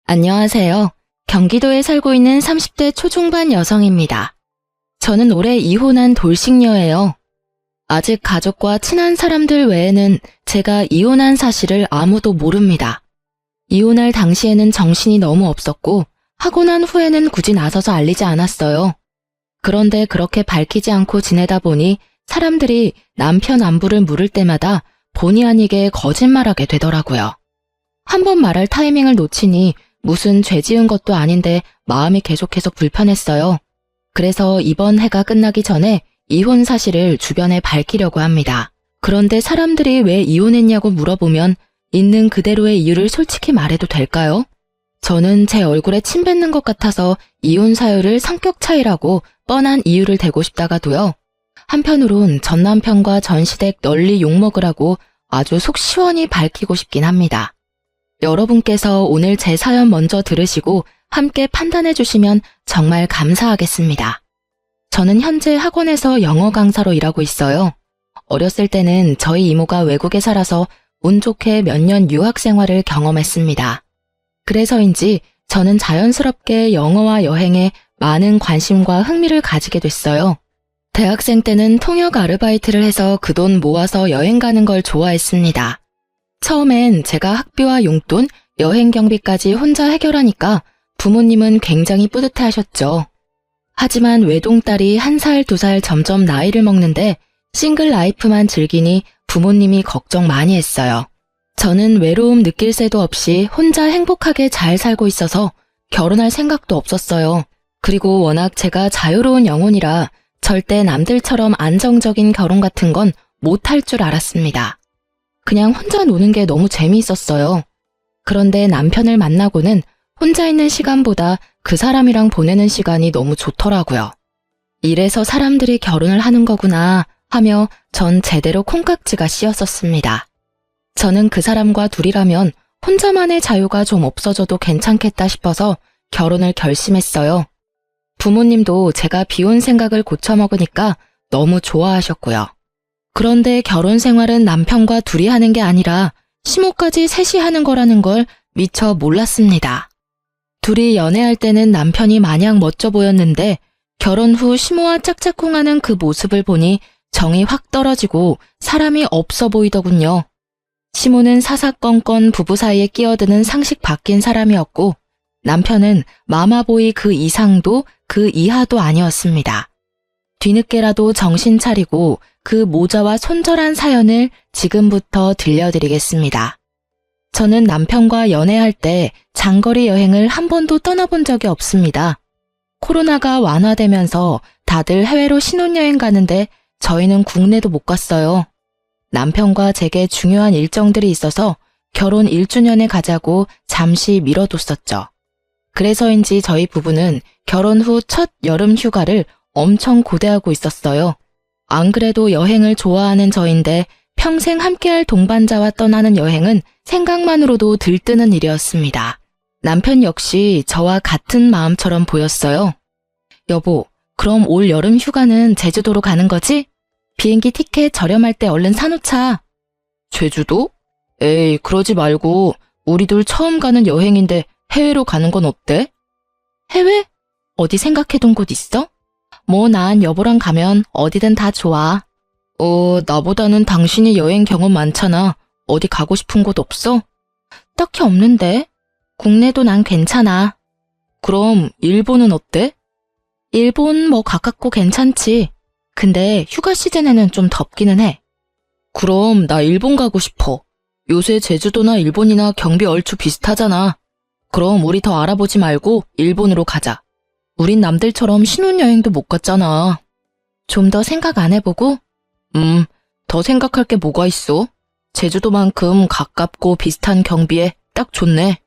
안녕하세요. 경기도에 살고 있는 30대 초중반 여성입니다. 저는 올해 이혼한 돌싱녀예요. 아직 가족과 친한 사람들 외에는 제가 이혼한 사실을 아무도 모릅니다. 이혼할 당시에는 정신이 너무 없었고 하고 난 후에는 굳이 나서서 알리지 않았어요. 그런데 그렇게 밝히지 않고 지내다 보니 사람들이 남편 안부를 물을 때마다 본의 아니게 거짓말하게 되더라고요. 한 번 말할 타이밍을 놓치니 무슨 죄 지은 것도 아닌데 마음이 계속해서 불편했어요. 그래서 이번 해가 끝나기 전에 이혼 사실을 주변에 밝히려고 합니다. 그런데 사람들이 왜 이혼했냐고 물어보면 있는 그대로의 이유를 솔직히 말해도 될까요? 저는 제 얼굴에 침 뱉는 것 같아서 이혼 사유를 성격 차이라고 뻔한 이유를 대고 싶다가도요. 한편으론 전 남편과 전 시댁 널리 욕먹으라고 아주 속 시원히 밝히고 싶긴 합니다. 여러분께서 오늘 제 사연 먼저 들으시고 함께 판단해 주시면 정말 감사하겠습니다. 저는 현재 학원에서 영어 강사로 일하고 있어요. 어렸을 때는 저희 이모가 외국에 살아서 운 좋게 몇 년 유학 생활을 경험했습니다. 그래서인지 저는 자연스럽게 영어와 여행에 많은 관심과 흥미를 가지게 됐어요. 대학생 때는 통역 아르바이트를 해서 그 돈 모아서 여행 가는 걸 좋아했습니다. 처음엔 제가 학비와 용돈, 여행 경비까지 혼자 해결하니까 부모님은 굉장히 뿌듯해하셨죠. 하지만 외동딸이 1살, 2살 점점 나이를 먹는데 싱글 라이프만 즐기니 부모님이 걱정 많이 했어요. 저는 외로움 느낄 새도 없이 혼자 행복하게 잘 살고 있어서 결혼할 생각도 없었어요. 그리고 워낙 제가 자유로운 영혼이라 절대 남들처럼 안정적인 결혼 같은 건 못할 줄 알았습니다. 그냥 혼자 노는 게 너무 재미있었어요. 그런데 남편을 만나고는 혼자 있는 시간보다 그 사람이랑 보내는 시간이 너무 좋더라고요. 이래서 사람들이 결혼을 하는 거구나 하며 전 제대로 콩깍지가 씌었었습니다. 저는 그 사람과 둘이라면 혼자만의 자유가 좀 없어져도 괜찮겠다 싶어서 결혼을 결심했어요. 부모님도 제가 비혼 생각을 고쳐먹으니까 너무 좋아하셨고요. 그런데 결혼 생활은 남편과 둘이 하는 게 아니라 시모까지 셋이 하는 거라는 걸 미처 몰랐습니다. 둘이 연애할 때는 남편이 마냥 멋져 보였는데 결혼 후 시모와 짝짝꿍하는 그 모습을 보니 정이 확 떨어지고 사람이 없어 보이더군요. 시모는 사사건건 부부 사이에 끼어드는 상식 바뀐 사람이었고 남편은 마마보이 그 이상도 그 이하도 아니었습니다. 뒤늦게라도 정신 차리고 그 모자와 손절한 사연을 지금부터 들려드리겠습니다. 저는 남편과 연애할 때 장거리 여행을 한 번도 떠나본 적이 없습니다. 코로나가 완화되면서 다들 해외로 신혼여행 가는데 저희는 국내도 못 갔어요. 남편과 제게 중요한 일정들이 있어서 결혼 1주년에 가자고 잠시 미뤄뒀었죠. 그래서인지 저희 부부는 결혼 후 첫 여름 휴가를 엄청 고대하고 있었어요. 안 그래도 여행을 좋아하는 저인데 평생 함께할 동반자와 떠나는 여행은 생각만으로도 들뜨는 일이었습니다. 남편 역시 저와 같은 마음처럼 보였어요. 여보, 그럼 올 여름 휴가는 제주도로 가는 거지? 비행기 티켓 저렴할 때 얼른 사놓자. 제주도? 에이, 그러지 말고 우리 둘 처음 가는 여행인데 해외로 가는 건 어때? 해외? 어디 생각해둔 곳 있어? 뭐 난 여보랑 가면 어디든 다 좋아. 나보다는 당신이 여행 경험 많잖아. 어디 가고 싶은 곳 없어? 딱히 없는데. 국내도 난 괜찮아. 그럼 일본은 어때? 일본 뭐 가깝고 괜찮지. 근데 휴가 시즌에는 좀 덥기는 해. 그럼 나 일본 가고 싶어. 요새 제주도나 일본이나 경비 얼추 비슷하잖아. 그럼 우리 더 알아보지 말고 일본으로 가자. 우린 남들처럼 신혼여행도 못 갔잖아. 좀 더 생각 안 해보고? 더 생각할 게 뭐가 있어? 제주도만큼 가깝고 비슷한 경비에 딱 좋네.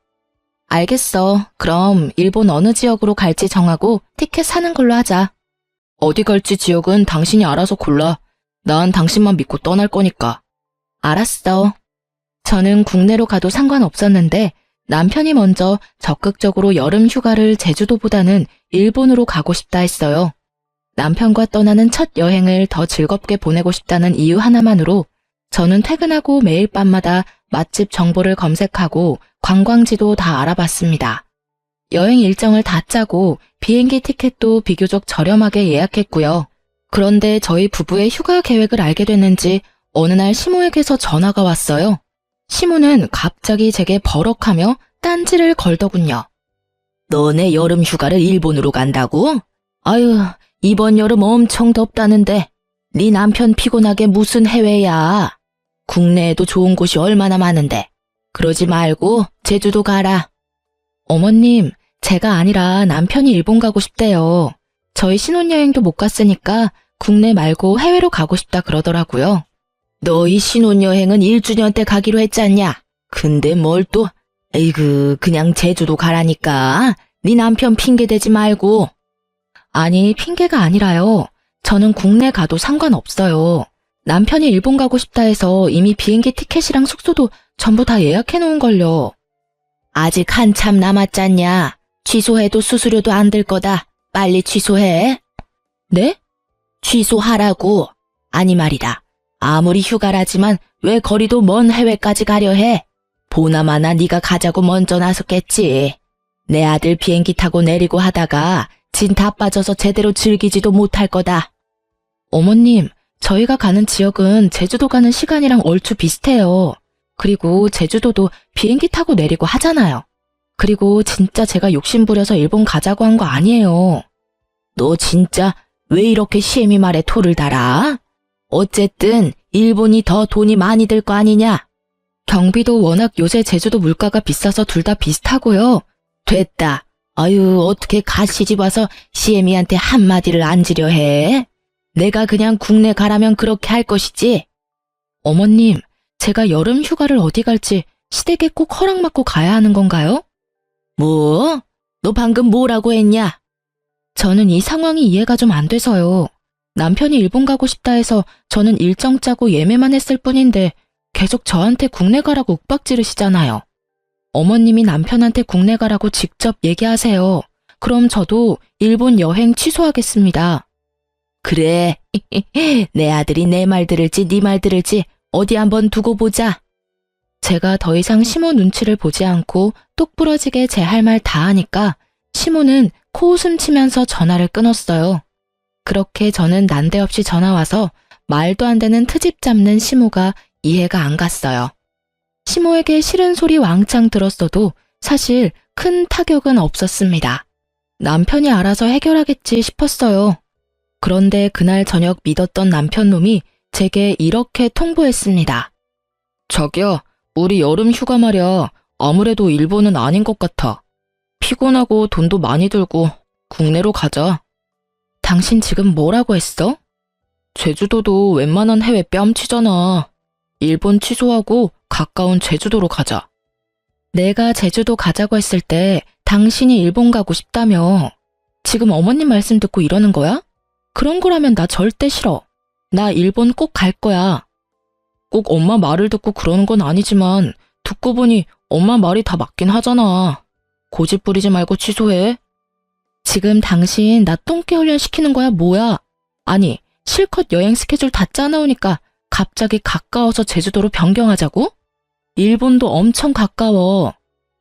알겠어. 그럼 일본 어느 지역으로 갈지 정하고 티켓 사는 걸로 하자. 어디 갈지 지역은 당신이 알아서 골라. 난 당신만 믿고 떠날 거니까. 알았어. 저는 국내로 가도 상관없었는데 남편이 먼저 적극적으로 여름 휴가를 제주도보다는 일본으로 가고 싶다 했어요. 남편과 떠나는 첫 여행을 더 즐겁게 보내고 싶다는 이유 하나만으로 저는 퇴근하고 매일 밤마다 맛집 정보를 검색하고 관광지도 다 알아봤습니다. 여행 일정을 다 짜고 비행기 티켓도 비교적 저렴하게 예약했고요. 그런데 저희 부부의 휴가 계획을 알게 됐는지 어느 날 시모에게서 전화가 왔어요. 시모는 갑자기 제게 버럭하며 딴지를 걸더군요. 너네 여름 휴가를 일본으로 간다고? 아유, 이번 여름 엄청 덥다는데 네 남편 피곤하게 무슨 해외야. 국내에도 좋은 곳이 얼마나 많은데. 그러지 말고 제주도 가라. 어머님, 제가 아니라 남편이 일본 가고 싶대요. 저희 신혼여행도 못 갔으니까 국내 말고 해외로 가고 싶다 그러더라고요. 너희 신혼여행은 1주년 때 가기로 했잖냐? 근데 뭘 또, 에이그, 그냥 제주도 가라니까. 네 남편 핑계 대지 말고. 아니, 핑계가 아니라요. 저는 국내 가도 상관없어요. 남편이 일본 가고 싶다 해서 이미 비행기 티켓이랑 숙소도 전부 다 예약해 놓은걸요. 아직 한참 남았잖냐. 취소해도 수수료도 안 들 거다. 빨리 취소해. 네? 취소하라고. 아니 말이다. 아무리 휴가라지만 왜 거리도 먼 해외까지 가려 해? 보나마나 네가 가자고 먼저 나섰겠지. 내 아들 비행기 타고 내리고 하다가 진 다 빠져서 제대로 즐기지도 못할 거다. 어머님, 저희가 가는 지역은 제주도 가는 시간이랑 얼추 비슷해요. 그리고 제주도도 비행기 타고 내리고 하잖아요. 그리고 진짜 제가 욕심부려서 일본 가자고 한 거 아니에요. 너 진짜 왜 이렇게 시애미 말에 토를 달아? 어쨌든 일본이 더 돈이 많이 들 거 아니냐? 경비도 워낙 요새 제주도 물가가 비싸서 둘 다 비슷하고요. 됐다. 아유, 어떻게 가시집 와서 시애미한테 한마디를 안 지려 해? 내가 그냥 국내 가라면 그렇게 할 것이지. 어머님, 제가 여름 휴가를 어디 갈지 시댁에 꼭 허락받고 가야 하는 건가요? 뭐? 너 방금 뭐라고 했냐? 저는 이 상황이 이해가 좀 안 돼서요. 남편이 일본 가고 싶다 해서 저는 일정 짜고 예매만 했을 뿐인데 계속 저한테 국내 가라고 윽박 지르시잖아요. 어머님이 남편한테 국내 가라고 직접 얘기하세요. 그럼 저도 일본 여행 취소하겠습니다. 그래, 내 아들이 내 말 들을지 네 말 들을지 어디 한번 두고 보자. 제가 더 이상 시모 눈치를 보지 않고 똑부러지게 제 할 말 다 하니까 시모는 코웃음 치면서 전화를 끊었어요. 그렇게 저는 난데없이 전화 와서 말도 안 되는 트집 잡는 시모가 이해가 안 갔어요. 시모에게 싫은 소리 왕창 들었어도 사실 큰 타격은 없었습니다. 남편이 알아서 해결하겠지 싶었어요. 그런데 그날 저녁 믿었던 남편놈이 제게 이렇게 통보했습니다. 자기야, 우리 여름 휴가 말이야. 아무래도 일본은 아닌 것 같아. 피곤하고 돈도 많이 들고 국내로 가자. 당신 지금 뭐라고 했어? 제주도도 웬만한 해외 뺨치잖아. 일본 취소하고 가까운 제주도로 가자. 내가 제주도 가자고 했을 때 당신이 일본 가고 싶다며. 지금 어머님 말씀 듣고 이러는 거야? 그런 거라면 나 절대 싫어. 나 일본 꼭 갈 거야. 꼭 엄마 말을 듣고 그러는 건 아니지만 듣고 보니 엄마 말이 다 맞긴 하잖아. 고집 부리지 말고 취소해. 지금 당신 나 똥개 훈련 시키는 거야 뭐야? 아니 실컷 여행 스케줄 다 짜놓으니까 갑자기 가까워서 제주도로 변경하자고? 일본도 엄청 가까워.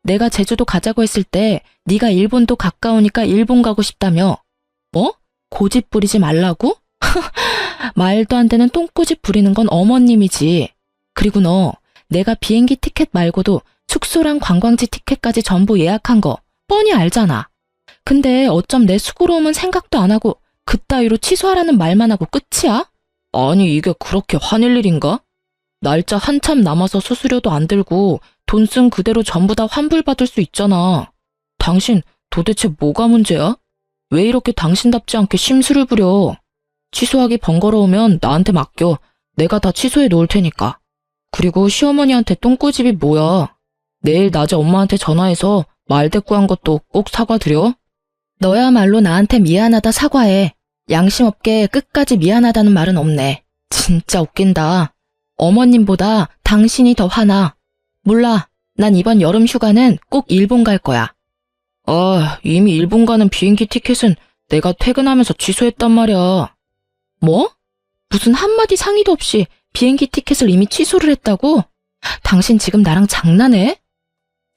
내가 제주도 가자고 했을 때 네가 일본도 가까우니까 일본 가고 싶다며. 뭐? 고집 부리지 말라고? 말도 안 되는 똥꼬집 부리는 건 어머님이지. 그리고 너 내가 비행기 티켓 말고도 숙소랑 관광지 티켓까지 전부 예약한 거 뻔히 알잖아. 근데 어쩜 내 수고로움은 생각도 안 하고 그따위로 취소하라는 말만 하고 끝이야? 아니 이게 그렇게 화낼 일인가? 날짜 한참 남아서 수수료도 안 들고 돈 쓴 그대로 전부 다 환불받을 수 있잖아. 당신 도대체 뭐가 문제야? 왜 이렇게 당신답지 않게 심술을 부려? 취소하기 번거로우면 나한테 맡겨. 내가 다 취소해 놓을 테니까. 그리고 시어머니한테 똥꼬집이 뭐야? 내일 낮에 엄마한테 전화해서 말대꾸한 것도 꼭 사과드려? 너야말로 나한테 미안하다 사과해. 양심 없게 끝까지 미안하다는 말은 없네. 진짜 웃긴다. 어머님보다 당신이 더 화나. 몰라. 난 이번 여름 휴가는 꼭 일본 갈 거야. 아, 이미 일본 가는 비행기 티켓은 내가 퇴근하면서 취소했단 말이야. 뭐? 무슨 한마디 상의도 없이 비행기 티켓을 이미 취소를 했다고? 당신 지금 나랑 장난해?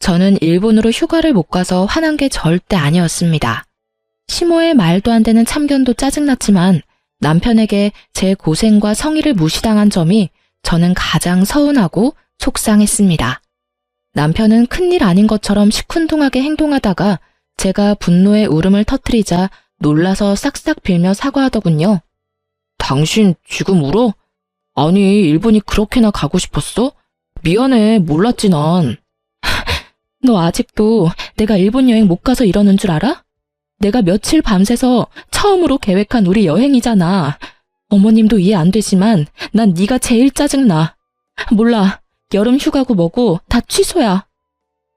저는 일본으로 휴가를 못 가서 화난 게 절대 아니었습니다. 시모의 말도 안 되는 참견도 짜증났지만 남편에게 제 고생과 성의를 무시당한 점이 저는 가장 서운하고 속상했습니다. 남편은 큰일 아닌 것처럼 시큰둥하게 행동하다가 제가 분노의 울음을 터뜨리자 놀라서 싹싹 빌며 사과하더군요. 당신 지금 울어? 아니, 일본이 그렇게나 가고 싶었어? 미안해, 몰랐지 난. 너 아직도 내가 일본 여행 못 가서 이러는 줄 알아? 내가 며칠 밤새서 처음으로 계획한 우리 여행이잖아. 어머님도 이해 안 되지만 난 네가 제일 짜증나. 몰라, 여름 휴가고 뭐고 다 취소야.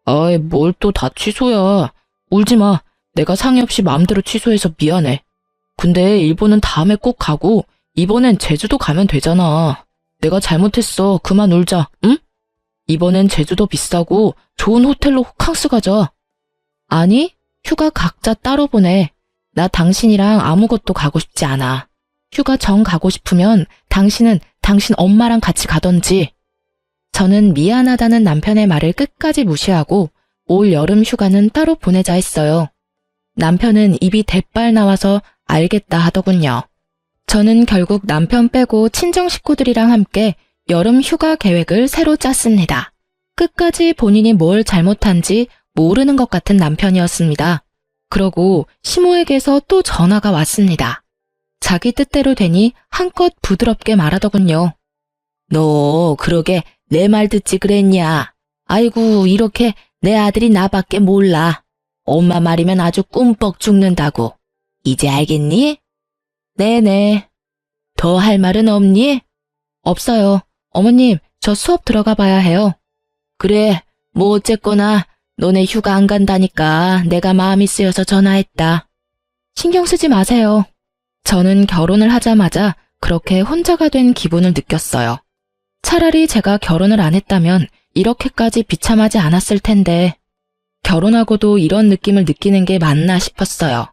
아이, 뭘 또 다 취소야. 울지 마. 내가 상의 없이 마음대로 취소해서 미안해. 근데 일본은 다음에 꼭 가고 이번엔 제주도 가면 되잖아. 내가 잘못했어. 그만 울자, 응? 이번엔 제주도 비싸고 좋은 호텔로 호캉스 가자. 아니, 휴가 각자 따로 보내. 나 당신이랑 아무것도 가고 싶지 않아. 휴가 정 가고 싶으면 당신은 당신 엄마랑 같이 가던지. 저는 미안하다는 남편의 말을 끝까지 무시하고 올 여름 휴가는 따로 보내자 했어요. 남편은 입이 대빨 나와서 알겠다 하더군요. 저는 결국 남편 빼고 친정 식구들이랑 함께 여름 휴가 계획을 새로 짰습니다. 끝까지 본인이 뭘 잘못한지 모르는 것 같은 남편이었습니다. 그러고 시모에게서 또 전화가 왔습니다. 자기 뜻대로 되니 한껏 부드럽게 말하더군요. 너 그러게 내 말 듣지 그랬냐? 아이고, 이렇게 내 아들이 나밖에 몰라. 엄마 말이면 아주 꿈뻑 죽는다고. 이제 알겠니? 네네. 더 할 말은 없니? 없어요. 어머님, 저 수업 들어가 봐야 해요. 그래, 뭐 어쨌거나 너네 휴가 안 간다니까 내가 마음이 쓰여서 전화했다. 신경 쓰지 마세요. 저는 결혼을 하자마자 그렇게 혼자가 된 기분을 느꼈어요. 차라리 제가 결혼을 안 했다면 이렇게까지 비참하지 않았을 텐데 결혼하고도 이런 느낌을 느끼는 게 맞나 싶었어요.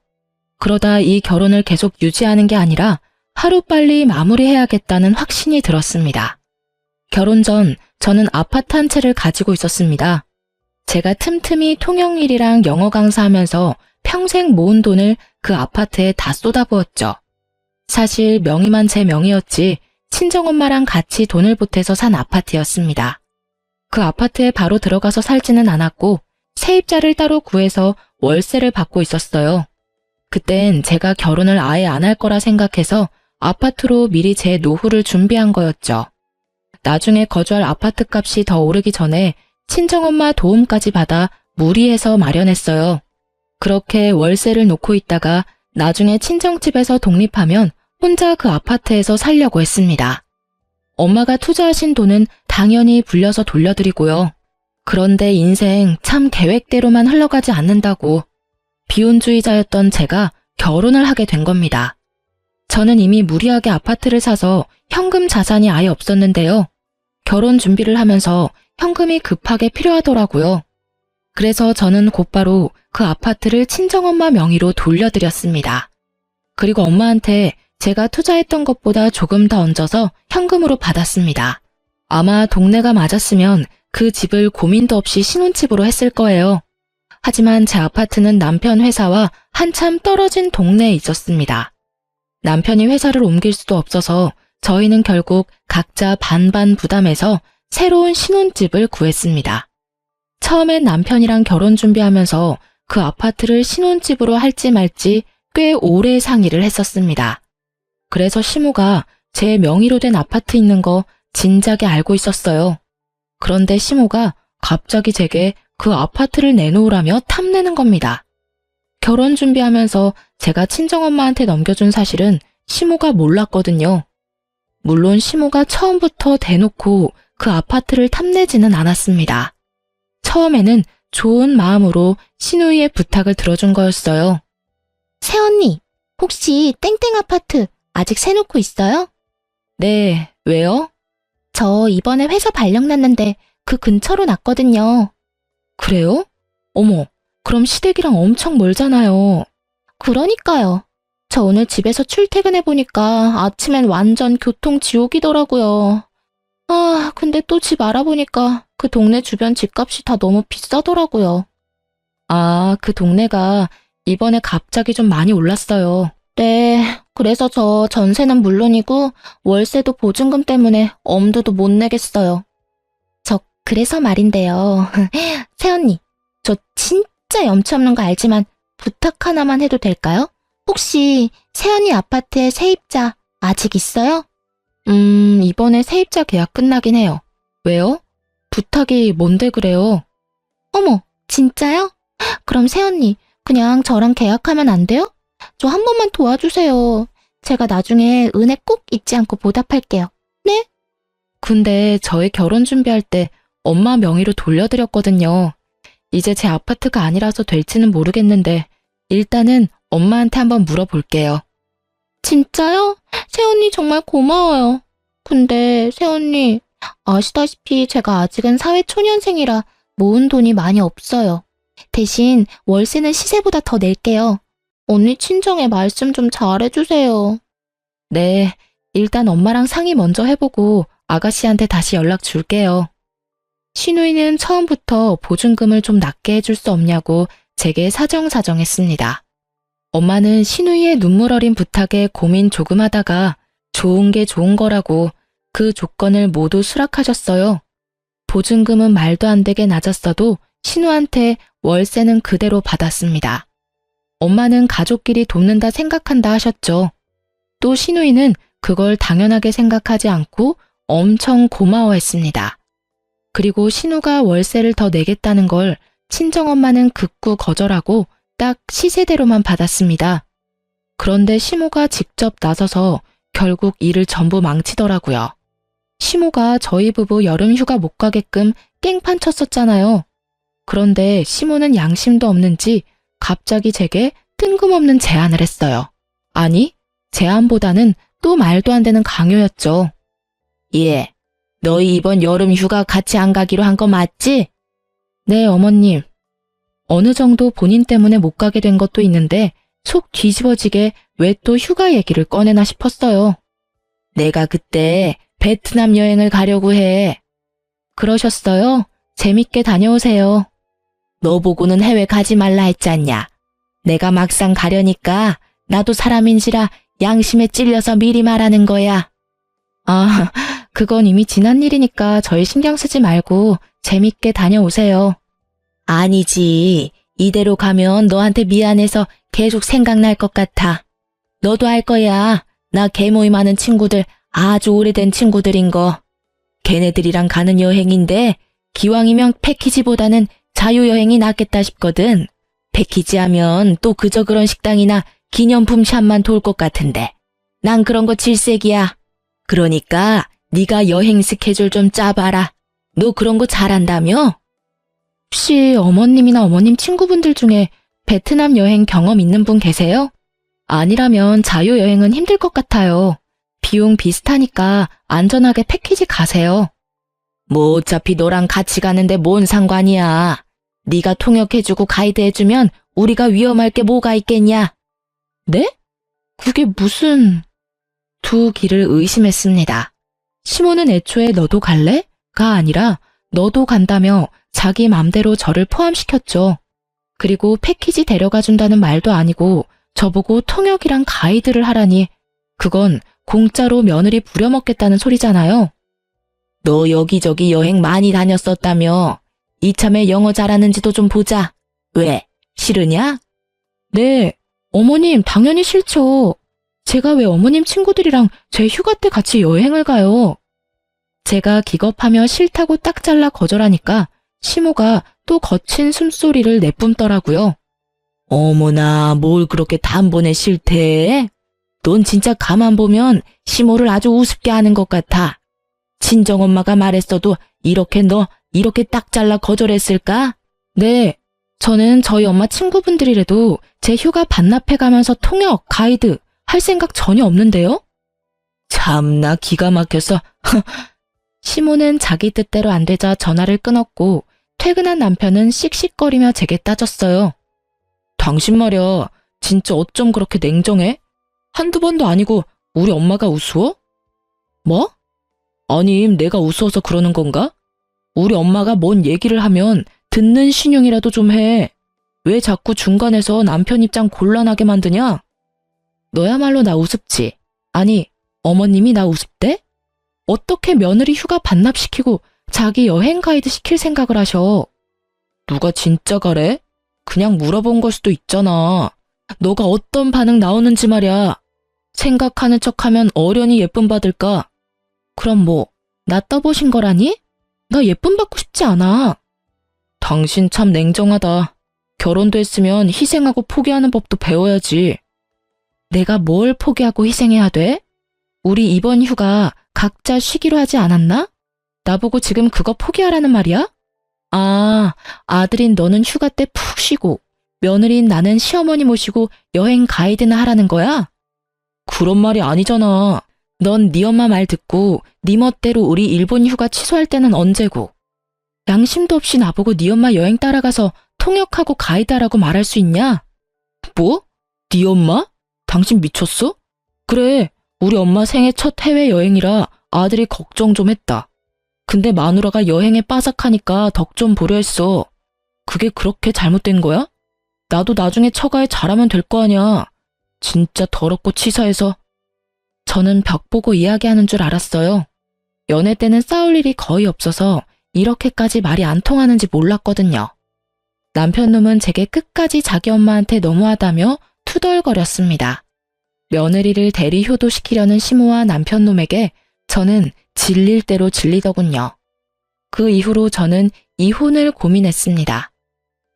그러다 이 결혼을 계속 유지하는 게 아니라 하루빨리 마무리해야겠다는 확신이 들었습니다. 결혼 전 저는 아파트 한 채를 가지고 있었습니다. 제가 틈틈이 통영일이랑 영어 강사하면서 평생 모은 돈을 그 아파트에 다 쏟아부었죠. 사실 명의만 제 명의였지 친정엄마랑 같이 돈을 보태서 산 아파트였습니다. 그 아파트에 바로 들어가서 살지는 않았고 세입자를 따로 구해서 월세를 받고 있었어요. 그땐 제가 결혼을 아예 안 할 거라 생각해서 아파트로 미리 제 노후를 준비한 거였죠. 나중에 거주할 아파트 값이 더 오르기 전에 친정엄마 도움까지 받아 무리해서 마련했어요. 그렇게 월세를 놓고 있다가 나중에 친정집에서 독립하면 혼자 그 아파트에서 살려고 했습니다. 엄마가 투자하신 돈은 당연히 불려서 돌려드리고요. 그런데 인생 참 계획대로만 흘러가지 않는다고 비혼주의자였던 제가 결혼을 하게 된 겁니다. 저는 이미 무리하게 아파트를 사서 현금 자산이 아예 없었는데요. 결혼 준비를 하면서 현금이 급하게 필요하더라고요. 그래서 저는 곧바로 그 아파트를 친정엄마 명의로 돌려드렸습니다. 그리고 엄마한테 제가 투자했던 것보다 조금 더 얹어서 현금으로 받았습니다. 아마 동네가 맞았으면 그 집을 고민도 없이 신혼집으로 했을 거예요. 하지만 제 아파트는 남편 회사와 한참 떨어진 동네에 있었습니다. 남편이 회사를 옮길 수도 없어서 저희는 결국 각자 반반 부담해서 새로운 신혼집을 구했습니다. 처음엔 남편이랑 결혼 준비하면서 그 아파트를 신혼집으로 할지 말지 꽤 오래 상의를 했었습니다. 그래서 시모가 제 명의로 된 아파트 있는 거 진작에 알고 있었어요. 그런데 시모가 갑자기 제게 그 아파트를 내놓으라며 탐내는 겁니다. 결혼 준비하면서 제가 친정엄마한테 넘겨준 사실은 시모가 몰랐거든요. 물론 시모가 처음부터 대놓고 그 아파트를 탐내지는 않았습니다. 처음에는 좋은 마음으로 시누이의 부탁을 들어준 거였어요. 새언니, 혹시 땡땡 아파트 아직 세놓고 있어요? 네, 왜요? 저 이번에 회사 발령 났는데 그 근처로 났거든요. 그래요? 어머, 그럼 시댁이랑 엄청 멀잖아요. 그러니까요. 저 오늘 집에서 출퇴근해보니까 아침엔 완전 교통지옥이더라고요. 아, 근데 또 집 알아보니까 그 동네 주변 집값이 다 너무 비싸더라고요. 아, 그 동네가 이번에 갑자기 좀 많이 올랐어요. 네, 그래서 저 전세는 물론이고 월세도 보증금 때문에 엄두도 못 내겠어요. 저 그래서 말인데요. 새언니, 저 진짜 염치 없는 거 알지만 부탁 하나만 해도 될까요? 혹시 새언니 아파트에 세입자 아직 있어요? 이번에 세입자 계약 끝나긴 해요. 왜요? 부탁이 뭔데 그래요? 어머, 진짜요? 그럼 새언니, 그냥 저랑 계약하면 안 돼요? 저 한 번만 도와주세요. 제가 나중에 은혜 꼭 잊지 않고 보답할게요. 네? 근데 저희 결혼 준비할 때 엄마 명의로 돌려드렸거든요. 이제 제 아파트가 아니라서 될지는 모르겠는데 일단은 엄마한테 한번 물어볼게요. 진짜요? 새언니 정말 고마워요. 근데 새언니, 아시다시피 제가 아직은 사회초년생이라 모은 돈이 많이 없어요. 대신 월세는 시세보다 더 낼게요. 언니 친정에 말씀 좀 잘해주세요. 네, 일단 엄마랑 상의 먼저 해보고 아가씨한테 다시 연락 줄게요. 신우이는 처음부터 보증금을 좀 낮게 해줄 수 없냐고 제게 사정사정했습니다. 엄마는 신우이의 눈물 어린 부탁에 고민 조금 하다가 좋은 게 좋은 거라고 그 조건을 모두 수락하셨어요. 보증금은 말도 안 되게 낮았어도 신우한테 월세는 그대로 받았습니다. 엄마는 가족끼리 돕는다 생각한다 하셨죠. 또 신우이는 그걸 당연하게 생각하지 않고 엄청 고마워했습니다. 그리고 신우가 월세를 더 내겠다는 걸 친정엄마는 극구 거절하고 딱 시세대로만 받았습니다. 그런데 시모가 직접 나서서 결국 일을 전부 망치더라고요. 시모가 저희 부부 여름 휴가 못 가게끔 깽판 쳤었잖아요. 그런데 시모는 양심도 없는지 갑자기 제게 뜬금없는 제안을 했어요. 아니, 제안보다는 또 말도 안 되는 강요였죠. 예, 너희 이번 여름 휴가 같이 안 가기로 한 거 맞지? 네, 어머님. 어느 정도 본인 때문에 못 가게 된 것도 있는데 속 뒤집어지게 왜 또 휴가 얘기를 꺼내나 싶었어요. 내가 그때 베트남 여행을 가려고 해. 그러셨어요? 재밌게 다녀오세요. 너 보고는 해외 가지 말라 했잖냐. 내가 막상 가려니까 나도 사람인지라 양심에 찔려서 미리 말하는 거야. 아, 그건 이미 지난 일이니까 저희 신경 쓰지 말고 재밌게 다녀오세요. 아니지. 이대로 가면 너한테 미안해서 계속 생각날 것 같아. 너도 알 거야. 나 개모임 하는 친구들 아주 오래된 친구들인 거. 걔네들이랑 가는 여행인데 기왕이면 패키지보다는 자유여행이 낫겠다 싶거든. 패키지 하면 또 그저 그런 식당이나 기념품 샵만 돌 것 같은데. 난 그런 거 질색이야. 그러니까 네가 여행 스케줄 좀 짜봐라. 너 그런 거 잘한다며? 혹시 어머님이나 어머님 친구분들 중에 베트남 여행 경험 있는 분 계세요? 아니라면 자유여행은 힘들 것 같아요. 비용 비슷하니까 안전하게 패키지 가세요. 뭐 어차피 너랑 같이 가는데 뭔 상관이야. 네가 통역해주고 가이드해주면 우리가 위험할 게 뭐가 있겠냐? 네? 그게 무슨... 두 길을 의심했습니다. 시모는 애초에 너도 갈래? 가 아니라 너도 간다며 자기 맘대로 저를 포함시켰죠. 그리고 패키지 데려가준다는 말도 아니고 저보고 통역이랑 가이드를 하라니 그건 공짜로 며느리 부려먹겠다는 소리잖아요. 너 여기저기 여행 많이 다녔었다며. 이참에 영어 잘하는지도 좀 보자. 왜? 싫으냐? 네, 어머님 당연히 싫죠. 제가 왜 어머님 친구들이랑 제 휴가 때 같이 여행을 가요? 제가 기겁하며 싫다고 딱 잘라 거절하니까 시모가 또 거친 숨소리를 내뿜더라고요. 어머나, 뭘 그렇게 단번에 싫대? 넌 진짜 가만 보면 시모를 아주 우습게 하는 것 같아. 친정엄마가 말했어도 이렇게 딱 잘라 거절했을까? 네, 저는 저희 엄마 친구분들이라도 제 휴가 반납해가면서 통역, 가이드 할 생각 전혀 없는데요? 참나 기가 막혀서. 시모는 자기 뜻대로 안 되자 전화를 끊었고 퇴근한 남편은 씩씩거리며 제게 따졌어요. 당신 말이야, 진짜 어쩜 그렇게 냉정해? 한두 번도 아니고 우리 엄마가 우스워? 뭐? 아님 내가 우스워서 그러는 건가? 우리 엄마가 뭔 얘기를 하면 듣는 신용이라도 좀 해. 왜 자꾸 중간에서 남편 입장 곤란하게 만드냐? 너야말로 나 우습지. 아니, 어머님이 나 우습대? 어떻게 며느리 휴가 반납시키고 자기 여행 가이드 시킬 생각을 하셔? 누가 진짜 가래? 그냥 물어본 걸 수도 있잖아. 너가 어떤 반응 나오는지 말이야. 생각하는 척하면 어련히 예쁨 받을까? 그럼 뭐, 나 떠보신 거라니? 나 예쁨 받고 싶지 않아. 당신 참 냉정하다. 결혼도 했으면 희생하고 포기하는 법도 배워야지. 내가 뭘 포기하고 희생해야 돼? 우리 이번 휴가 각자 쉬기로 하지 않았나? 나보고 지금 그거 포기하라는 말이야? 아, 아들인 너는 휴가 때 푹 쉬고 며느리인 나는 시어머니 모시고 여행 가이드나 하라는 거야? 그런 말이 아니잖아. 넌 네 엄마 말 듣고 네 멋대로 우리 일본 휴가 취소할 때는 언제고. 양심도 없이 나보고 네 엄마 여행 따라가서 통역하고 가이드하라고 말할 수 있냐? 뭐? 네 엄마? 당신 미쳤어? 그래, 우리 엄마 생애 첫 해외여행이라 아들이 걱정 좀 했다. 근데 마누라가 여행에 빠삭하니까 덕 좀 보려 했어. 그게 그렇게 잘못된 거야? 나도 나중에 처가에 잘하면 될 거 아니야. 진짜 더럽고 치사해서. 저는 벽 보고 이야기하는 줄 알았어요. 연애 때는 싸울 일이 거의 없어서 이렇게까지 말이 안 통하는지 몰랐거든요. 남편 놈은 제게 끝까지 자기 엄마한테 너무하다며 투덜거렸습니다. 며느리를 대리 효도시키려는 시모와 남편 놈에게 저는 질릴 대로 질리더군요. 그 이후로 저는 이혼을 고민했습니다.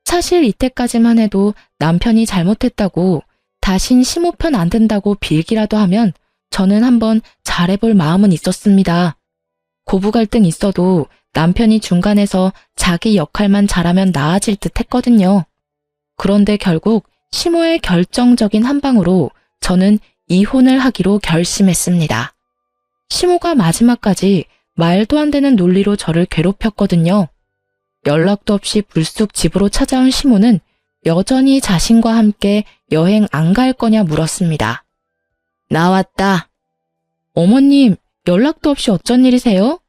사실 이때까지만 해도 남편이 잘못했다고 다신 시모 편 안 든다고 빌기라도 하면 저는 한번 잘해볼 마음은 있었습니다. 고부 갈등 있어도 남편이 중간에서 자기 역할만 잘하면 나아질 듯 했거든요. 그런데 결국 시모의 결정적인 한 방으로 저는 이혼을 하기로 결심했습니다. 시모가 마지막까지 말도 안 되는 논리로 저를 괴롭혔거든요. 연락도 없이 불쑥 집으로 찾아온 시모는 여전히 자신과 함께 여행 안 갈 거냐 물었습니다. 나왔다. 어머님, 연락도 없이 어쩐 일이세요?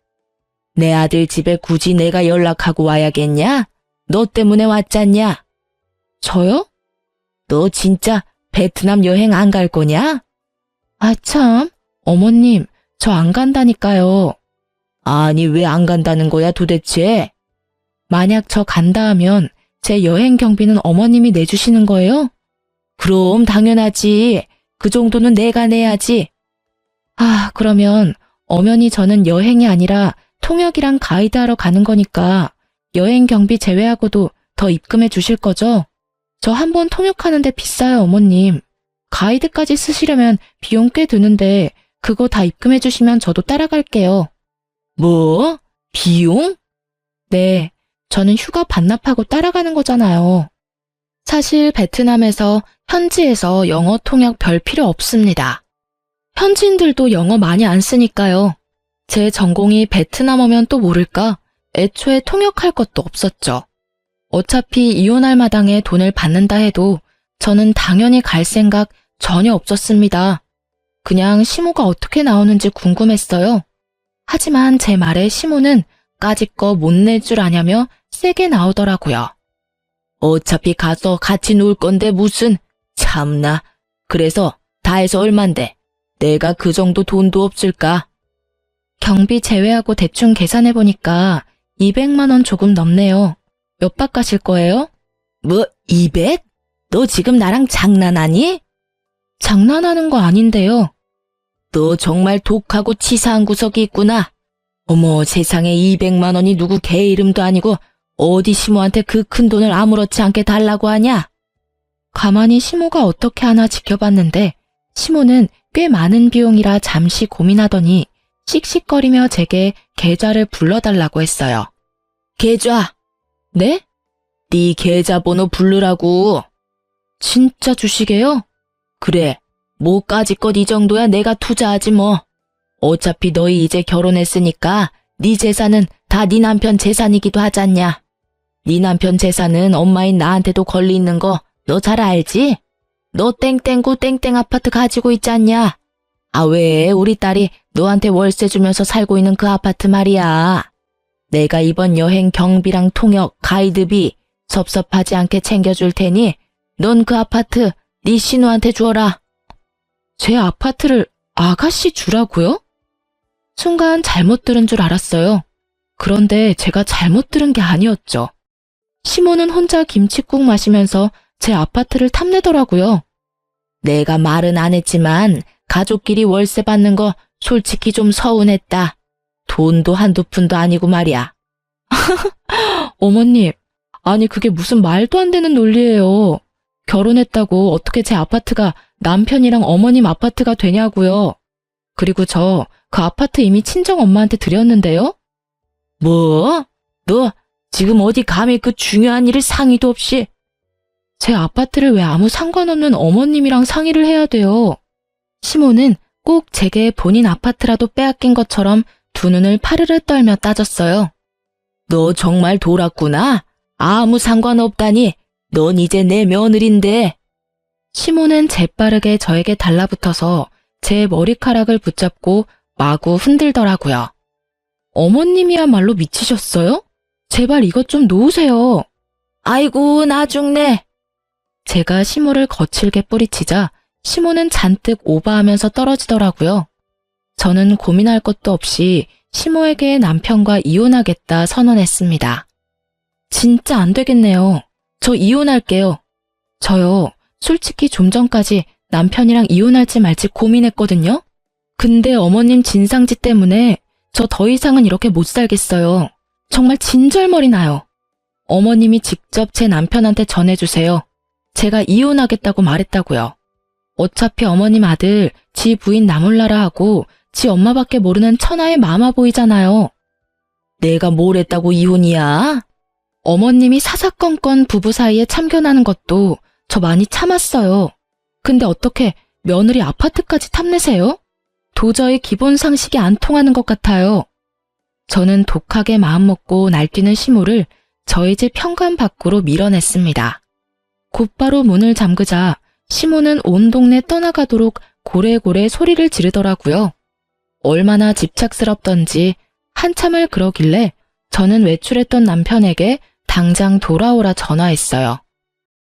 내 아들 집에 굳이 내가 연락하고 와야겠냐? 너 때문에 왔잖냐? 저요? 너 진짜 베트남 여행 안 갈 거냐? 아 참, 어머님, 저 안 간다니까요. 아니, 왜 안 간다는 거야 도대체? 만약 저 간다 하면 제 여행 경비는 어머님이 내주시는 거예요? 그럼 당연하지. 그 정도는 내가 내야지. 아, 그러면 엄연히 저는 여행이 아니라 통역이랑 가이드하러 가는 거니까 여행 경비 제외하고도 더 입금해 주실 거죠? 저 한 번 통역하는데 비싸요, 어머님. 가이드까지 쓰시려면 비용 꽤 드는데 그거 다 입금해 주시면 저도 따라갈게요. 뭐? 비용? 네, 저는 휴가 반납하고 따라가는 거잖아요. 사실 베트남에서 현지에서 영어 통역 별 필요 없습니다. 현지인들도 영어 많이 안 쓰니까요. 제 전공이 베트남어면 또 모를까? 애초에 통역할 것도 없었죠. 어차피 이혼할 마당에 돈을 받는다 해도 저는 당연히 갈 생각 전혀 없었습니다. 그냥 시모가 어떻게 나오는지 궁금했어요. 하지만 제 말에 시모는 까짓거 못 낼 줄 아냐며 세게 나오더라고요. 어차피 가서 같이 놀 건데 무슨, 참나. 그래서 다 해서 얼만데 내가 그 정도 돈도 없을까? 경비 제외하고 대충 계산해보니까 200만 원 조금 넘네요. 몇 박 가실 거예요? 뭐 200? 너 지금 나랑 장난하니? 장난하는 거 아닌데요. 너 정말 독하고 치사한 구석이 있구나. 어머, 세상에 200만 원이 누구 개 이름도 아니고 어디 시모한테 그 큰 돈을 아무렇지 않게 달라고 하냐? 가만히 시모가 어떻게 하나 지켜봤는데 시모는 꽤 많은 비용이라 잠시 고민하더니 씩씩거리며 제게 계좌를 불러달라고 했어요. 계좌? 네? 네 계좌번호 부르라고. 진짜 주시게요? 그래, 뭐까짓것 이 정도야 내가 투자하지 뭐. 어차피 너희 이제 결혼했으니까 네 재산은 다 네 남편 재산이기도 하잖냐. 네 남편 재산은 엄마인 나한테도 권리 있는 거 너 잘 알지? 너 땡땡구 땡땡 아파트 가지고 있지 않냐? 아, 왜 우리 딸이 너한테 월세 주면서 살고 있는 그 아파트 말이야. 내가 이번 여행 경비랑 통역, 가이드비 섭섭하지 않게 챙겨줄 테니 넌 그 아파트 네 신우한테 주어라. 제 아파트를 아가씨 주라고요? 순간 잘못 들은 줄 알았어요. 그런데 제가 잘못 들은 게 아니었죠. 시모는 혼자 김칫국 마시면서 제 아파트를 탐내더라고요. 내가 말은 안 했지만 가족끼리 월세 받는 거 솔직히 좀 서운했다. 돈도 한두 푼도 아니고 말이야. 어머님, 아니 그게 무슨 말도 안 되는 논리예요. 결혼했다고 어떻게 제 아파트가 남편이랑 어머님 아파트가 되냐고요. 그리고 저 그 아파트 이미 친정 엄마한테 드렸는데요. 뭐? 너 지금 어디 감히 그 중요한 일을 상의도 없이? 제 아파트를 왜 아무 상관없는 어머님이랑 상의를 해야 돼요? 시모는 꼭 제게 본인 아파트라도 빼앗긴 것처럼 두 눈을 파르르 떨며 따졌어요. 너 정말 돌았구나. 아무 상관없다니. 넌 이제 내 며느린데. 시모는 재빠르게 저에게 달라붙어서 제 머리카락을 붙잡고 마구 흔들더라고요. 어머님이야말로 미치셨어요? 제발 이것 좀 놓으세요. 아이고 나 죽네. 제가 시모를 거칠게 뿌리치자 시모는 잔뜩 오바하면서 떨어지더라고요. 저는 고민할 것도 없이 시모에게 남편과 이혼하겠다 선언했습니다. 진짜 안 되겠네요. 저 이혼할게요. 저요, 솔직히 좀 전까지 남편이랑 이혼할지 말지 고민했거든요. 근데 어머님 진상짓 때문에 저 더 이상은 이렇게 못 살겠어요. 정말 진절머리 나요. 어머님이 직접 제 남편한테 전해주세요. 제가 이혼하겠다고 말했다고요. 어차피 어머님 아들 지 부인 나몰라라 하고 지 엄마밖에 모르는 천하의 마마보이잖아요. 내가 뭘 했다고 이혼이야? 어머님이 사사건건 부부 사이에 참견하는 것도 저 많이 참았어요. 근데 어떻게 며느리 아파트까지 탐내세요? 도저히 기본 상식이 안 통하는 것 같아요. 저는 독하게 마음먹고 날뛰는 시모를 저희 집 현관 밖으로 밀어냈습니다. 곧바로 문을 잠그자 시모는 온 동네 떠나가도록 고래고래 소리를 지르더라고요. 얼마나 집착스럽던지 한참을 그러길래 저는 외출했던 남편에게 당장 돌아오라 전화했어요.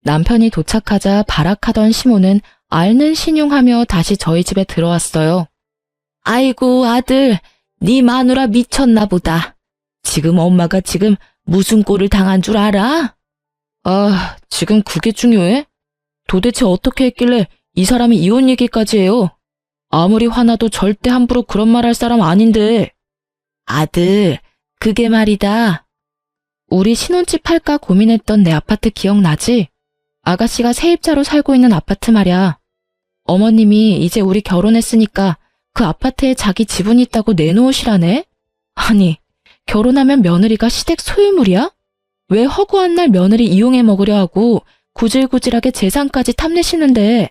남편이 도착하자 발악하던 시모는 앓는 신용하며 다시 저희 집에 들어왔어요. 아이고 아들, 네 마누라 미쳤나 보다. 지금 엄마가 지금 무슨 꼴을 당한 줄 알아? 아, 지금 그게 중요해? 도대체 어떻게 했길래 이 사람이 이혼 얘기까지 해요? 아무리 화나도 절대 함부로 그런 말 할 사람 아닌데. 아들, 그게 말이다. 우리 신혼집 팔까 고민했던 내 아파트 기억나지? 아가씨가 세입자로 살고 있는 아파트 말이야. 어머님이 이제 우리 결혼했으니까 그 아파트에 자기 지분이 있다고 내놓으시라네? 아니, 결혼하면 며느리가 시댁 소유물이야? 왜 허구한 날 며느리 이용해 먹으려 하고 구질구질하게 재산까지 탐내시는데.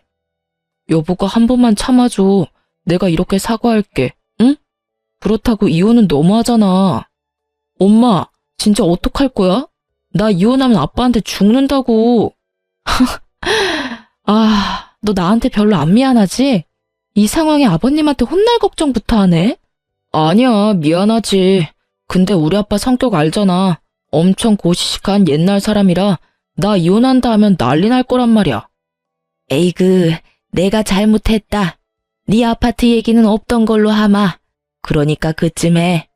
여보가 한 번만 참아줘. 내가 이렇게 사과할게. 응? 그렇다고 이혼은 너무하잖아. 엄마, 진짜 어떡할 거야? 나 이혼하면 아빠한테 죽는다고. 아, 너 나한테 별로 안 미안하지? 이 상황에 아버님한테 혼날 걱정부터 하네? 아니야, 미안하지. 근데 우리 아빠 성격 알잖아. 엄청 고시식한 옛날 사람이라 나 이혼한다 하면 난리 날 거란 말이야. 에이그, 내가 잘못했다. 네 아파트 얘기는 없던 걸로 하마. 그러니까 그쯤에.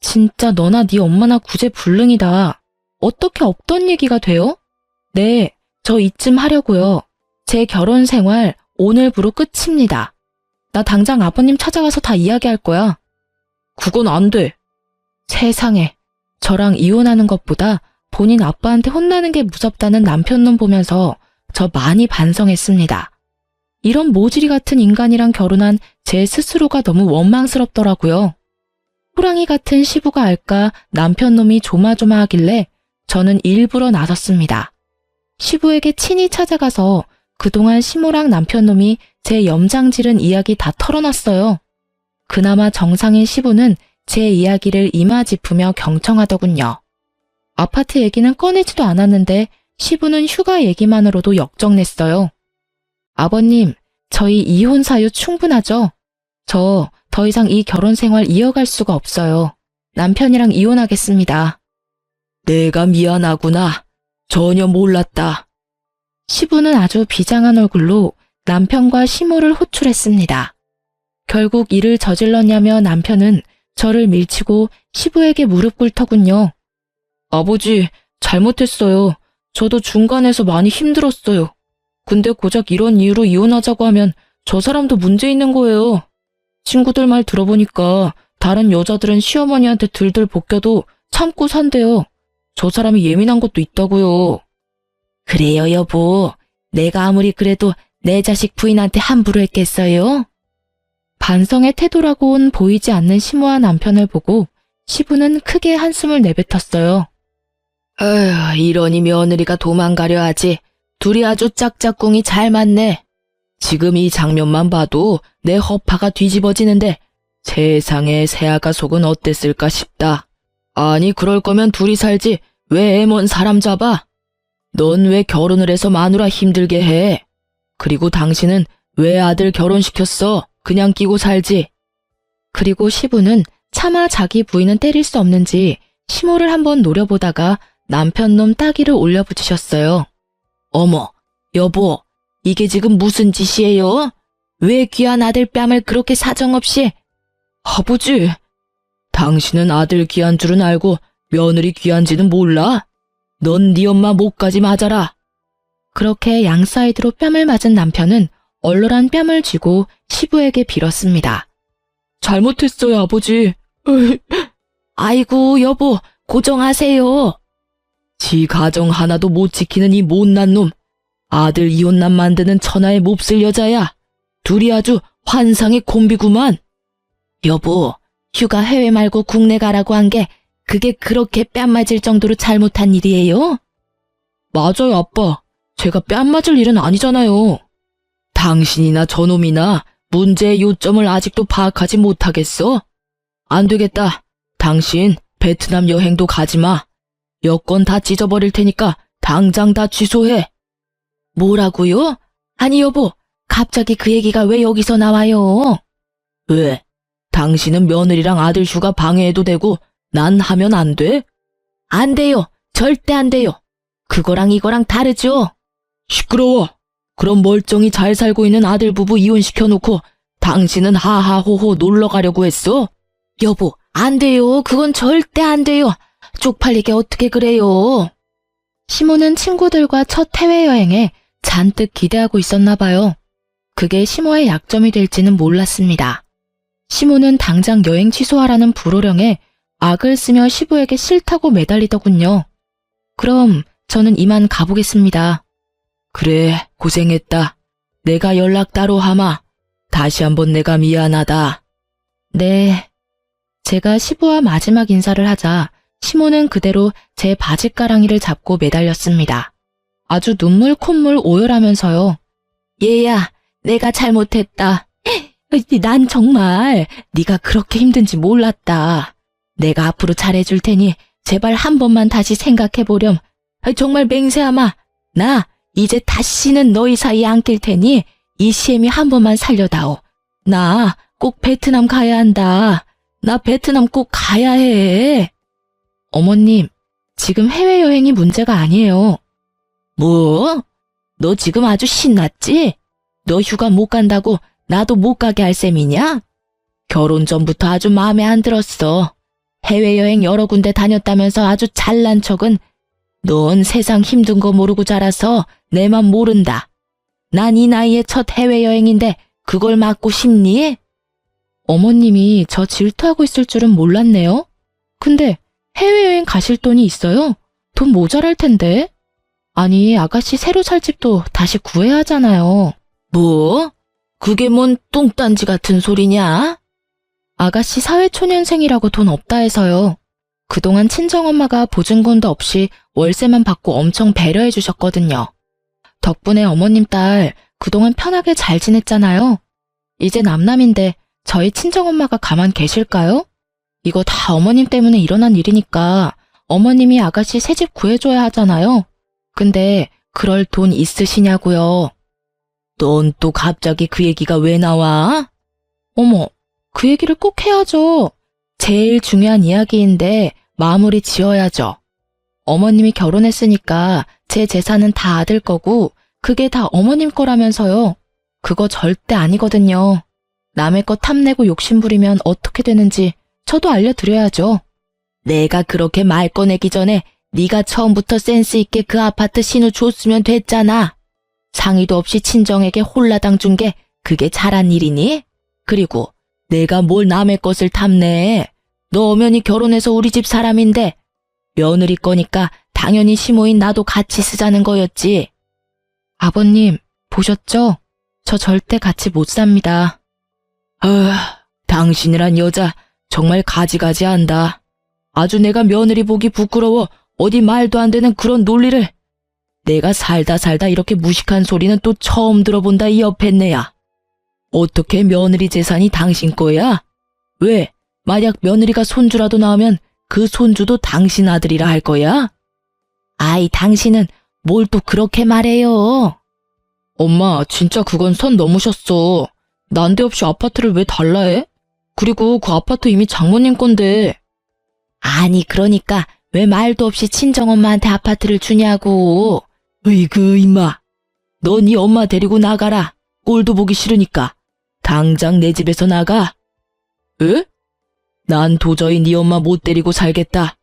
진짜 너나 네 엄마나 구제불능이다. 어떻게 없던 얘기가 돼요? 네, 저 이쯤 하려고요. 제 결혼 생활 오늘부로 끝입니다. 나 당장 아버님 찾아가서 다 이야기할 거야. 그건 안 돼. 세상에, 저랑 이혼하는 것보다 본인 아빠한테 혼나는 게 무섭다는 남편놈 보면서 저 많이 반성했습니다. 이런 모질이 같은 인간이랑 결혼한 제 스스로가 너무 원망스럽더라고요. 호랑이 같은 시부가 알까 남편놈이 조마조마하길래 저는 일부러 나섰습니다. 시부에게 친히 찾아가서 그동안 시모랑 남편놈이 제 염장지른 이야기 다 털어놨어요. 그나마 정상인 시부는 제 이야기를 이마짚으며 경청하더군요. 아파트 얘기는 꺼내지도 않았는데 시부는 휴가 얘기만으로도 역정냈어요. 아버님, 저희 이혼 사유 충분하죠? 저 더 이상 이 결혼 생활 이어갈 수가 없어요. 남편이랑 이혼하겠습니다. 내가 미안하구나. 전혀 몰랐다. 시부는 아주 비장한 얼굴로 남편과 시모를 호출했습니다. 결국 일을 저질렀냐며 남편은 저를 밀치고 시부에게 무릎 꿇더군요. 아버지, 잘못했어요. 저도 중간에서 많이 힘들었어요. 근데 고작 이런 이유로 이혼하자고 하면 저 사람도 문제 있는 거예요. 친구들 말 들어보니까 다른 여자들은 시어머니한테 들들 볶여도 참고 산대요. 저 사람이 예민한 것도 있다고요. 그래요, 여보. 내가 아무리 그래도 내 자식 부인한테 함부로 했겠어요? 반성의 태도라고는 보이지 않는 시모와 남편을 보고 시부는 크게 한숨을 내뱉었어요. 에휴, 이러니 며느리가 도망가려 하지. 둘이 아주 짝짝꿍이 잘 맞네. 지금 이 장면만 봐도 내 허파가 뒤집어지는데 세상에 새아가 속은 어땠을까 싶다. 아니 그럴 거면 둘이 살지 왜 애먼 사람 잡아? 넌 왜 결혼을 해서 마누라 힘들게 해? 그리고 당신은 왜 아들 결혼시켰어? 그냥 끼고 살지. 그리고 시부는 차마 자기 부인은 때릴 수 없는지 시모를 한번 노려보다가 남편 놈 따귀를 올려붙이셨어요. 어머, 여보, 이게 지금 무슨 짓이에요? 왜 귀한 아들 뺨을 그렇게 사정없이? 아버지, 당신은 아들 귀한 줄은 알고 며느리 귀한지는 몰라? 넌 네 엄마 목까지 맞아라. 그렇게 양사이드로 뺨을 맞은 남편은 얼얼한 뺨을 쥐고 시부에게 빌었습니다. 잘못했어요, 아버지. 아이고, 여보, 고정하세요. 지 가정 하나도 못 지키는 이 못난 놈. 아들 이혼남 만드는 천하의 몹쓸 여자야. 둘이 아주 환상의 콤비구만. 여보, 휴가 해외 말고 국내 가라고 한 게 그게 그렇게 뺨 맞을 정도로 잘못한 일이에요? 맞아요, 아빠. 제가 뺨 맞을 일은 아니잖아요. 당신이나 저놈이나 문제의 요점을 아직도 파악하지 못하겠어? 안 되겠다. 당신 베트남 여행도 가지 마. 여권 다 찢어버릴 테니까 당장 다 취소해. 뭐라고요? 아니 여보, 갑자기 그 얘기가 왜 여기서 나와요? 왜? 당신은 며느리랑 아들 휴가 방해해도 되고 난 하면 안 돼? 안 돼요. 절대 안 돼요. 그거랑 이거랑 다르죠? 시끄러워. 그럼 멀쩡히 잘 살고 있는 아들 부부 이혼시켜놓고 당신은 하하호호 놀러 가려고 했어? 여보, 안 돼요. 그건 절대 안 돼요. 쪽팔리게 어떻게 그래요? 시모는 친구들과 첫 해외여행에 잔뜩 기대하고 있었나 봐요. 그게 시모의 약점이 될지는 몰랐습니다. 시모는 당장 여행 취소하라는 불호령에 악을 쓰며 시부에게 싫다고 매달리더군요. 그럼 저는 이만 가보겠습니다. 그래, 고생했다. 내가 연락 따로 하마. 다시 한번 내가 미안하다. 네. 제가 시부와 마지막 인사를 하자 시모는 그대로 제 바짓가랑이를 잡고 매달렸습니다. 아주 눈물 콧물 오열하면서요. 얘야, 내가 잘못했다. 난 정말 네가 그렇게 힘든지 몰랐다. 내가 앞으로 잘해줄 테니 제발 한 번만 다시 생각해보렴. 정말 맹세하마. 나 이제 다시는 너희 사이에 안 낄 테니 이 시애미 한 번만 살려다오. 나 꼭 베트남 가야 한다. 나 베트남 꼭 가야 해. 어머님, 지금 해외여행이 문제가 아니에요. 뭐? 너 지금 아주 신났지? 너 휴가 못 간다고 나도 못 가게 할 셈이냐? 결혼 전부터 아주 마음에 안 들었어. 해외여행 여러 군데 다녔다면서 아주 잘난 척은 넌 세상 힘든 거 모르고 자라서 내 맘 모른다. 난 이 나이에 첫 해외여행인데 그걸 맞고 싶니? 어머님이 저 질투하고 있을 줄은 몰랐네요. 근데 해외여행 가실 돈이 있어요? 돈 모자랄 텐데. 아니, 아가씨 새로 살 집도 다시 구해야 하잖아요. 뭐? 그게 뭔 뚱딴지 같은 소리냐? 아가씨 사회초년생이라고 돈 없다 해서요. 그동안 친정엄마가 보증금도 없이 월세만 받고 엄청 배려해 주셨거든요. 덕분에 어머님 딸 그동안 편하게 잘 지냈잖아요. 이제 남남인데 저희 친정엄마가 가만 계실까요? 이거 다 어머님 때문에 일어난 일이니까 어머님이 아가씨 새집 구해줘야 하잖아요. 근데 그럴 돈 있으시냐고요? 넌 또 갑자기 그 얘기가 왜 나와? 어머, 그 얘기를 꼭 해야죠. 제일 중요한 이야기인데 마무리 지어야죠. 어머님이 결혼했으니까 제 재산은 다 아들 거고 그게 다 어머님 거라면서요. 그거 절대 아니거든요. 남의 거 탐내고 욕심부리면 어떻게 되는지 저도 알려드려야죠. 내가 그렇게 말 꺼내기 전에 네가 처음부터 센스 있게 그 아파트 신호 줬으면 됐잖아. 상의도 없이 친정에게 홀라당 준 게 그게 잘한 일이니? 그리고 내가 뭘 남의 것을 탐내. 너 엄연히 결혼해서 우리 집 사람인데 며느리 거니까 당연히 시모인 나도 같이 쓰자는 거였지. 아버님, 보셨죠? 저 절대 같이 못 삽니다. 당신이란 여자 정말 가지가지한다. 아주 내가 며느리 보기 부끄러워 어디 말도 안 되는 그런 논리를. 내가 살다 이렇게 무식한 소리는 또 처음 들어본다 이 옆에네야. 어떻게 며느리 재산이 당신 거야? 왜? 만약 며느리가 손주라도 낳으면 그 손주도 당신 아들이라 할 거야? 아이, 당신은 뭘 또 그렇게 말해요? 엄마, 진짜 그건 선 넘으셨어. 난데없이 아파트를 왜 달라 해? 그리고 그 아파트 이미 장모님 건데. 아니, 그러니까 왜 말도 없이 친정엄마한테 아파트를 주냐고. 으이그 임마. 너 네 엄마 데리고 나가라. 꼴도 보기 싫으니까. 당장 내 집에서 나가. 에? 난 도저히 네 엄마 못 데리고 살겠다.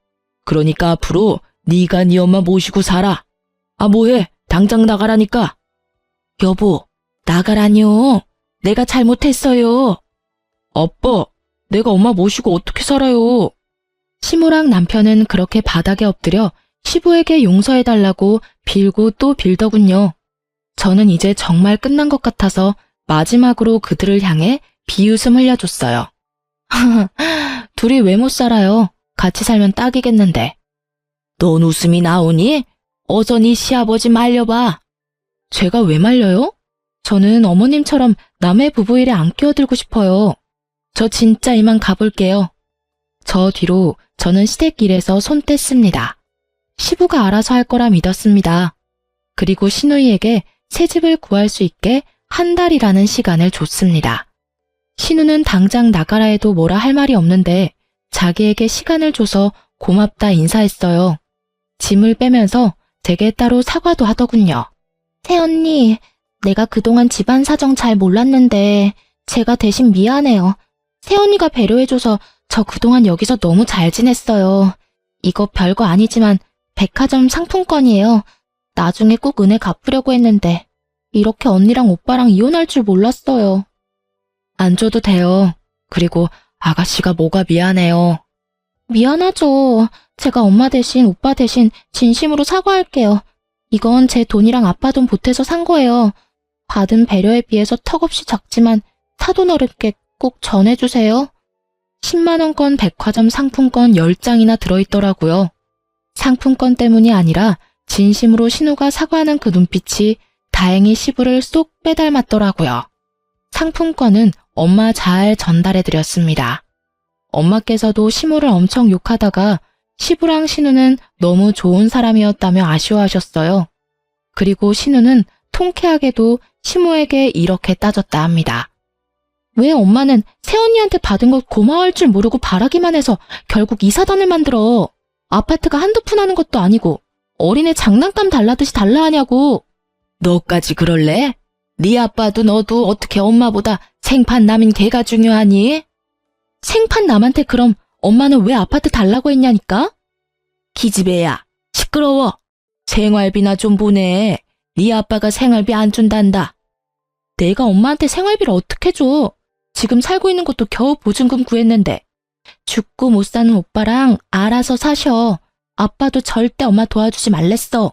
그러니까 앞으로 네가 네 엄마 모시고 살아. 아, 뭐해? 당장 나가라니까. 여보, 나가라뇨. 내가 잘못했어요. 아빠, 내가 엄마 모시고 어떻게 살아요? 시모랑 남편은 그렇게 바닥에 엎드려 시부에게 용서해달라고 빌고 또 빌더군요. 저는 이제 정말 끝난 것 같아서 마지막으로 그들을 향해 비웃음 흘려줬어요. 둘이 왜 못 살아요? 같이 살면 딱이겠는데. 넌 웃음이 나오니? 어서 네 시아버지 말려봐. 제가 왜 말려요? 저는 어머님처럼 남의 부부 일에 안 끼어들고 싶어요. 저 진짜 이만 가볼게요. 저 뒤로 저는 시댁길에서 손 뗐습니다. 시부가 알아서 할 거라 믿었습니다. 그리고 시누이에게 새 집을 구할 수 있게 한 달이라는 시간을 줬습니다. 신우는 당장 나가라 해도 뭐라 할 말이 없는데 자기에게 시간을 줘서 고맙다 인사했어요. 짐을 빼면서 제게 따로 사과도 하더군요. 새언니, 내가 그동안 집안 사정 잘 몰랐는데 제가 대신 미안해요. 새언니가 배려해줘서 저 그동안 여기서 너무 잘 지냈어요. 이거 별거 아니지만 백화점 상품권이에요. 나중에 꼭 은혜 갚으려고 했는데 이렇게 언니랑 오빠랑 이혼할 줄 몰랐어요. 안 줘도 돼요. 그리고 아가씨가 뭐가 미안해요. 미안하죠. 제가 엄마 대신 오빠 대신 진심으로 사과할게요. 이건 제 돈이랑 아빠 돈 보태서 산 거예요. 받은 배려에 비해서 턱없이 작지만 사돈 어렵게 꼭 전해주세요. 10만원권 백화점 상품권 10장이나 들어있더라고요. 상품권 때문이 아니라 진심으로 신우가 사과하는 그 눈빛이 다행히 시부를 쏙 빼닮았더라고요. 상품권은 엄마 잘 전달해드렸습니다. 엄마께서도 시모를 엄청 욕하다가 시부랑 신우는 너무 좋은 사람이었다며 아쉬워하셨어요. 그리고 신우는 통쾌하게도 시모에게 이렇게 따졌다 합니다. 왜 엄마는 새언니한테 받은 걸 고마워할 줄 모르고 바라기만 해서 결국 이 사단을 만들어. 아파트가 한두 푼 하는 것도 아니고 어린애 장난감 달라듯이 달라 하냐고. 너까지 그럴래? 네 아빠도 너도 어떻게 엄마보다 생판 남인 걔가 중요하니? 생판 남한테 그럼 엄마는 왜 아파트 달라고 했냐니까? 기집애야, 시끄러워. 생활비나 좀 보내. 네 아빠가 생활비 안 준단다. 내가 엄마한테 생활비를 어떻게 줘? 지금 살고 있는 것도 겨우 보증금 구했는데. 죽고 못 사는 오빠랑 알아서 사셔. 아빠도 절대 엄마 도와주지 말랬어.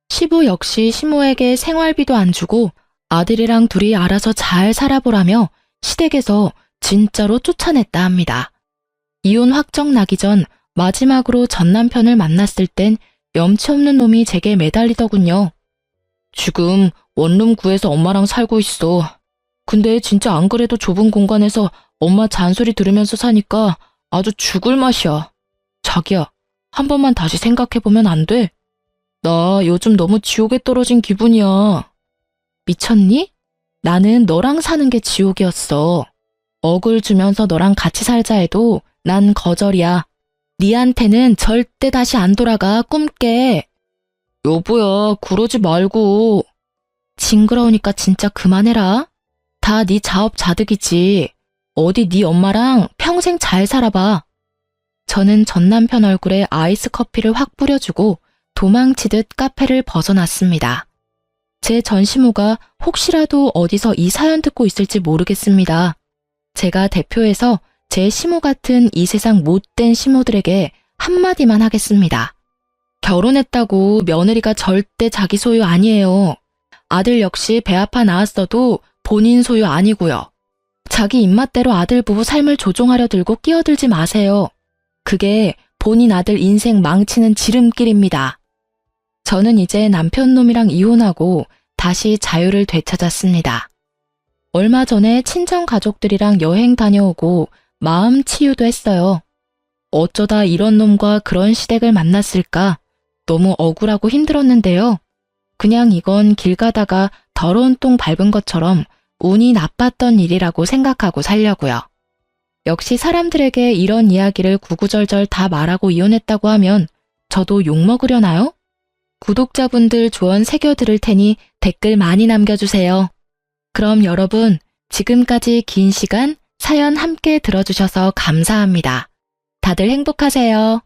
시부 역시 시모에게 생활비도 안 주고 아들이랑 둘이 알아서 잘 살아보라며 시댁에서 진짜로 쫓아냈다 합니다. 이혼 확정 나기 전 마지막으로 전 남편을 만났을 땐 염치 없는 놈이 제게 매달리더군요. 지금 원룸 구해서 엄마랑 살고 있어. 근데 진짜 안 그래도 좁은 공간에서 엄마 잔소리 들으면서 사니까 아주 죽을 맛이야. 자기야, 한 번만 다시 생각해보면 안 돼? 나 요즘 너무 지옥에 떨어진 기분이야. 미쳤니? 나는 너랑 사는 게 지옥이었어. 억을 주면서 너랑 같이 살자 해도 난 거절이야. 니한테는 절대 다시 안 돌아가, 꿈깨. 여보야, 그러지 말고. 징그러우니까 진짜 그만해라. 다 네 자업자득이지. 어디 네 엄마랑 평생 잘 살아봐. 저는 전 남편 얼굴에 아이스 커피를 확 뿌려주고 도망치듯 카페를 벗어났습니다. 제 전시모가 혹시라도 어디서 이 사연 듣고 있을지 모르겠습니다. 제가 대표해서 제 시모 같은 이 세상 못된 시모들에게 한마디만 하겠습니다. 결혼했다고 며느리가 절대 자기 소유 아니에요. 아들 역시 배 아파 낳았어도 본인 소유 아니고요. 자기 입맛대로 아들 부부 삶을 조종하려 들고 끼어들지 마세요. 그게 본인 아들 인생 망치는 지름길입니다. 저는 이제 남편 놈이랑 이혼하고 다시 자유를 되찾았습니다. 얼마 전에 친정 가족들이랑 여행 다녀오고 마음 치유도 했어요. 어쩌다 이런 놈과 그런 시댁을 만났을까? 너무 억울하고 힘들었는데요. 그냥 이건 길 가다가 더러운 똥 밟은 것처럼 운이 나빴던 일이라고 생각하고 살려고요. 역시 사람들에게 이런 이야기를 구구절절 다 말하고 이혼했다고 하면 저도 욕먹으려나요? 구독자분들 조언 새겨들을 테니 댓글 많이 남겨주세요. 그럼 여러분, 지금까지 긴 시간 사연 함께 들어주셔서 감사합니다. 다들 행복하세요.